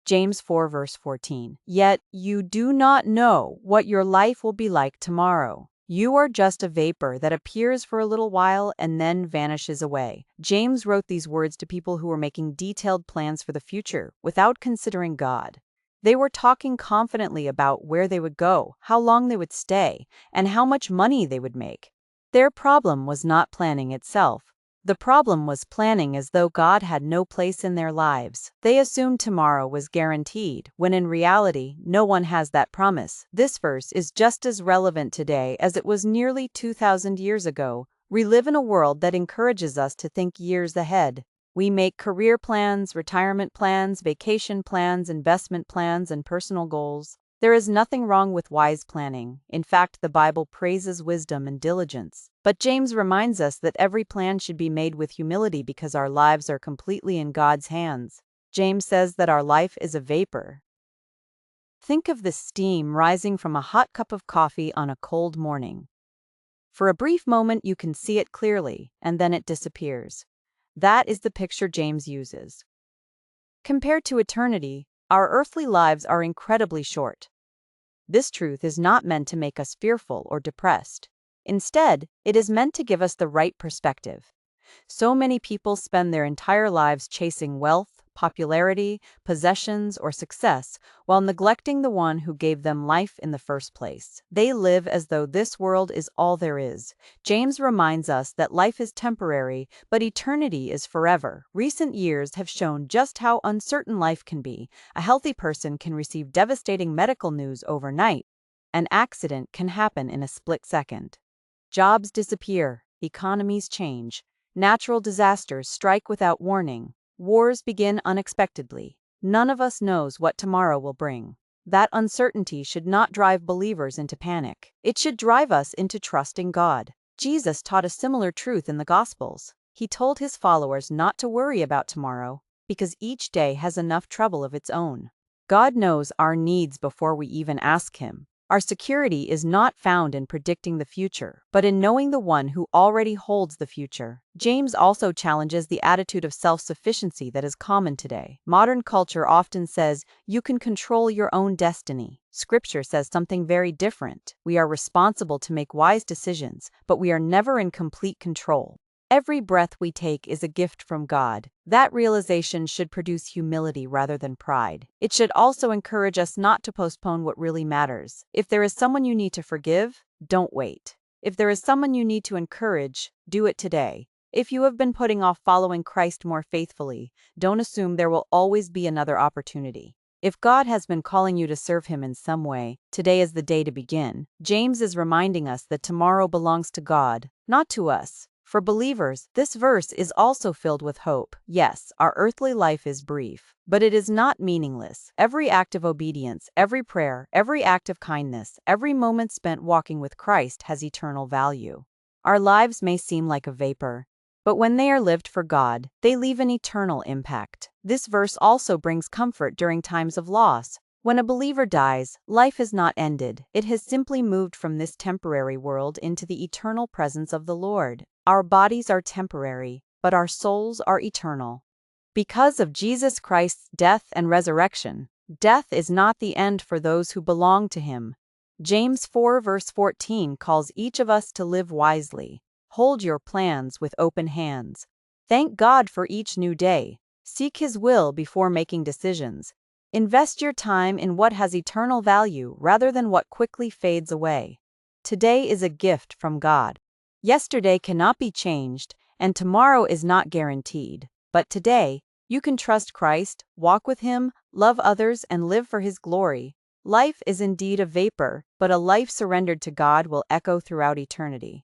James 4 verse 14. Yet you do not know what your life will be like tomorrow. You are just a vapor that appears for a little while and then vanishes away. James wrote these words to people who were making detailed plans for the future without considering God. They were talking confidently about where they would go, how long they would stay, and how much money they would make. Their problem was not planning itself. The problem was planning as though God had no place in their lives. They assumed tomorrow was guaranteed, when in reality, no one has that promise. This verse is just as relevant today as it was nearly 2,000 years ago. We live in a world that encourages us to think years ahead. We make career plans, retirement plans, vacation plans, investment plans, and personal goals. There is nothing wrong with wise planning. In fact, the Bible praises wisdom and diligence. But James reminds us that every plan should be made with humility because our lives are completely in God's hands. James says that our life is a vapor. Think of the steam rising from a hot cup of coffee on a cold morning. For a brief moment, you can see it clearly, and then it disappears. That is the picture James uses. Compared to eternity, our earthly lives are incredibly short. This truth is not meant to make us fearful or depressed. Instead, it is meant to give us the right perspective. So many people spend their entire lives chasing wealth, popularity, possessions, or success, while neglecting the one who gave them life in the first place. They live as though this world is all there is. James reminds us that life is temporary, but eternity is forever. Recent years have shown just how uncertain life can be. A healthy person can receive devastating medical news overnight. An accident can happen in a split second. Jobs disappear, economies change, natural disasters strike without warning. Wars begin unexpectedly. None of us knows what tomorrow will bring. That uncertainty should not drive believers into panic. It should drive us into trusting God. Jesus taught a similar truth in the Gospels. He told his followers not to worry about tomorrow, because each day has enough trouble of its own. God knows our needs before we even ask him. Our security is not found in predicting the future, but in knowing the one who already holds the future. James also challenges the attitude of self-sufficiency that is common today. Modern culture often says, you can control your own destiny. Scripture says something very different. We are responsible to make wise decisions, but we are never in complete control. Every breath we take is a gift from God. That realization should produce humility rather than pride. It should also encourage us not to postpone what really matters. If there is someone you need to forgive, don't wait. If there is someone you need to encourage, do it today. If you have been putting off following Christ more faithfully, don't assume there will always be another opportunity. If God has been calling you to serve him in some way, today is the day to begin. James is reminding us that tomorrow belongs to God, not to us. For believers, this verse is also filled with hope. Yes, our earthly life is brief, but it is not meaningless. Every act of obedience, every prayer, every act of kindness, every moment spent walking with Christ has eternal value. Our lives may seem like a vapor, but when they are lived for God, they leave an eternal impact. This verse also brings comfort during times of loss. When a believer dies, life has not ended. It has simply moved from this temporary world into the eternal presence of the Lord. Our bodies are temporary, but our souls are eternal. Because of Jesus Christ's death and resurrection, death is not the end for those who belong to him. James 4 verse 14 calls each of us to live wisely. Hold your plans with open hands. Thank God for each new day. Seek his will before making decisions. Invest your time in what has eternal value rather than what quickly fades away. Today is a gift from God. Yesterday cannot be changed, and tomorrow is not guaranteed. But today, you can trust Christ, walk with him, love others, and live for his glory. Life is indeed a vapor, but a life surrendered to God will echo throughout eternity.